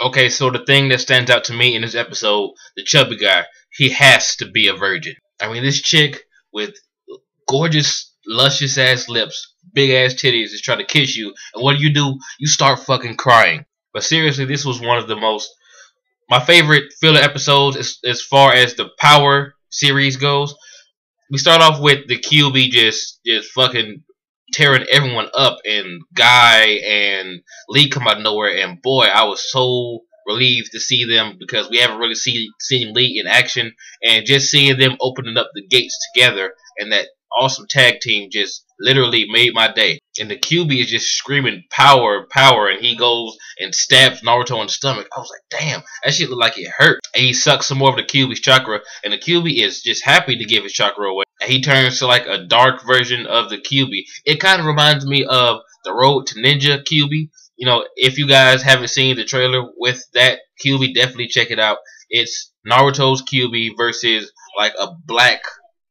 Okay, so the thing that stands out to me in this episode, the chubby guy, he has to be a virgin. I mean, this chick with gorgeous, luscious ass lips, big ass titties is trying to kiss you, and what do? You start fucking crying. But seriously, this was one of the most my favorite filler episodes as far as the Power series goes. We start off with the Kyuubi just fucking tearing everyone up, and Guy and Lee come out of nowhere, and boy, I was so relieved to see them because we haven't really seen Lee in action, and just seeing them opening up the gates together and that awesome tag team just literally made my day. And the Kyuubi is just screaming power, power, and he goes and stabs Naruto in the stomach. I was like, damn, that shit looked like it hurt. And he sucks some more of the Kyuubi's chakra, and the Kyuubi is just happy to give his chakra away. And he turns to like a dark version of the Kyuubi. It kind of reminds me of the Road to Ninja Kyuubi. You know, if you guys haven't seen the trailer with that Kyuubi, definitely check it out. It's Naruto's Kyuubi versus like a black,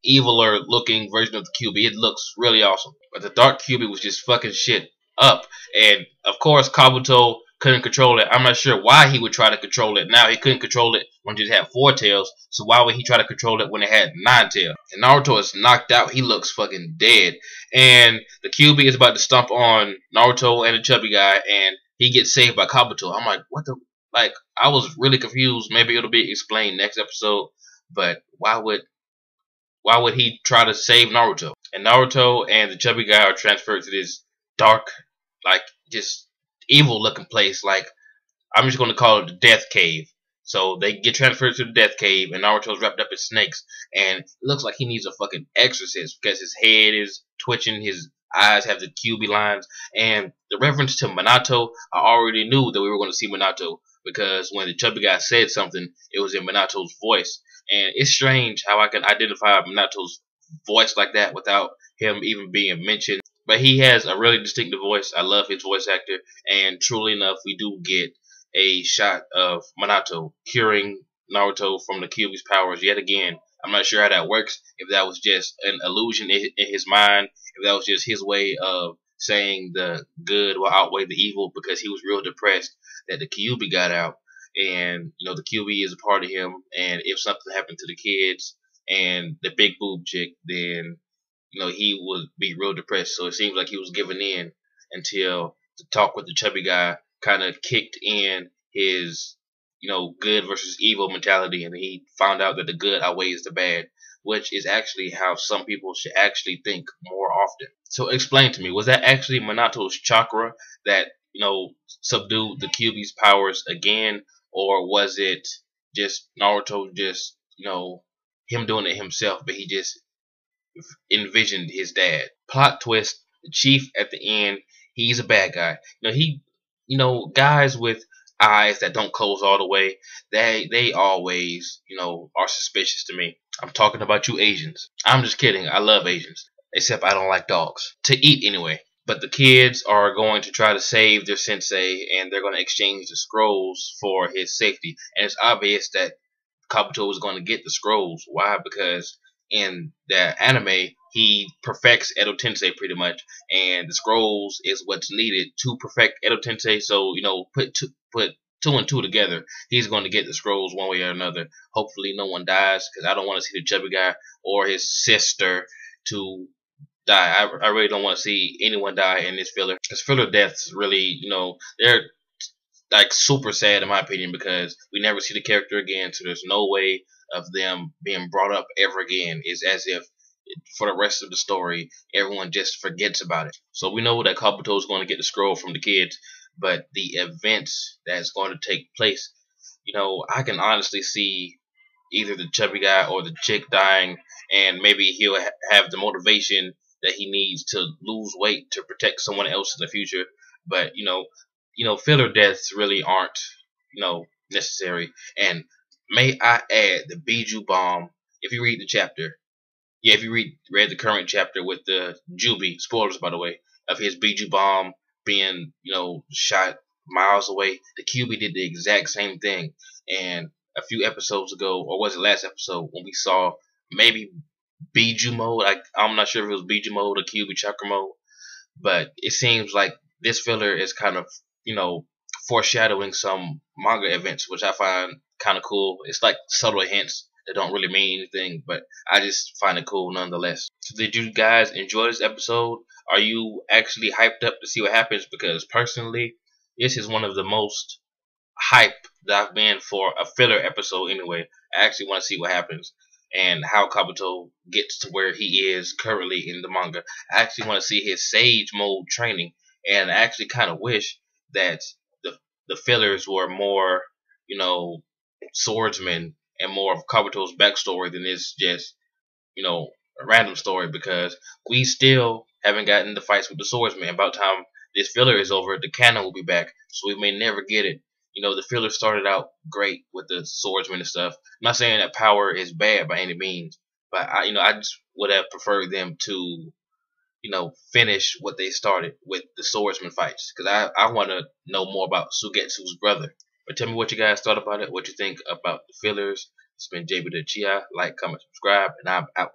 eviler looking version of the Kyuubi. It looks really awesome. But the dark Kyuubi was just fucking shit up. And of course, Kabuto couldn't control it. I'm not sure why he would try to control it. Now he couldn't control it when it had 4 tails. So why would he try to control it when it had 9 tails? And Naruto is knocked out. He looks fucking dead. And the Kyuubi is about to stomp on Naruto and the chubby guy, and he gets saved by Kabuto. I'm like, what the? Like, I was really confused. Maybe it'll be explained next episode. But why would he try to save Naruto? And Naruto and the chubby guy are transferred to this dark, like, just evil looking place. Like, I'm just going to call it the Death Cave. So they get transferred to the Death Cave, and Naruto's wrapped up in snakes, and it looks like he needs a fucking exorcist because his head is twitching, his eyes have the Kyuubi lines, and the reference to Minato, I already knew that we were going to see Minato because when the chubby guy said something, it was in Minato's voice, and it's strange how I can identify Minato's voice like that without him even being mentioned. But he has a really distinctive voice. I love his voice actor, and truly enough, we do get a shot of Minato curing Naruto from the Kyuubi's powers yet again. I'm not sure how that works, if that was just an illusion in his mind, if that was just his way of saying the good will outweigh the evil, because he was real depressed that the Kyuubi got out, and you know the Kyuubi is a part of him, and if something happened to the kids and the big boob chick, then you know he would be real depressed. So it seems like he was giving in until the talk with the chubby guy kind of kicked in his, you know, good versus evil mentality, and he found out that the good outweighs the bad, which is actually how some people should actually think more often. So explain to me, was that actually Minato's chakra that, you know, subdued the Kyuubi's powers again, or was it just Naruto just, you know, him doing it himself, but he just envisioned his dad? Plot twist, the chief at the end, he's a bad guy. You know, guys with eyes that don't close all the way, they always, you know, are suspicious to me. I'm talking about you Asians. I'm just kidding. I love Asians. Except I don't like dogs. To eat anyway. But the kids are going to try to save their sensei, and they're going to exchange the scrolls for his safety. And it's obvious that Kabuto is going to get the scrolls. Why? Because in the anime, he perfects Edo Tensei pretty much, and the scrolls is what's needed to perfect Edo Tensei. So, you know, put two and two together, he's going to get the scrolls one way or another. Hopefully no one dies, because I don't want to see the chubby guy or his sister to die. I really don't want to see anyone die in this filler, because filler deaths really, you know, they're like super sad in my opinion, because we never see the character again, so there's no way of them being brought up ever again. It's as if for the rest of the story everyone just forgets about it. So we know that Kabuto is going to get the scroll from the kids, but the events that's going to take place, you know, I can honestly see either the chubby guy or the chick dying, and maybe he'll have the motivation that he needs to lose weight to protect someone else in the future. But filler deaths really aren't, you know, necessary. And may I add, the Biju bomb. If you read the chapter, yeah, if you read the current chapter with the Jubi, spoilers by the way, of his Biju bomb being, you know, shot miles away, the Kyuubi did the exact same thing. And a few episodes ago, or was it last episode, when we saw maybe Biju mode, I'm not sure if it was Biju mode or Kyuubi chakra mode, but it seems like this filler is kind of, you know, foreshadowing some manga events, which I find kind of cool. It's like subtle hints that don't really mean anything, but I just find it cool nonetheless. So did you guys enjoy this episode? Are you actually hyped up to see what happens? Because personally, this is one of the most hype that I've been for a filler episode anyway. I actually want to see what happens and how Kabuto gets to where he is currently in the manga. I actually want to see his Sage Mode training, and I actually kind of wish that the fillers were more, swordsmen and more of Kabuto's backstory than it's just, a random story, because we still haven't gotten the fights with the swordsman. About time this filler is over, the canon will be back, so we may never get it. The filler started out great with the swordsman and stuff. I'm not saying that power is bad by any means, but I just would have preferred them to, finish what they started with the swordsman fights, because I want to know more about Sugetsu's brother. But tell me what you guys thought about it, what you think about the fillers. It's been JB the Chia. Like, comment, subscribe, and I'm out.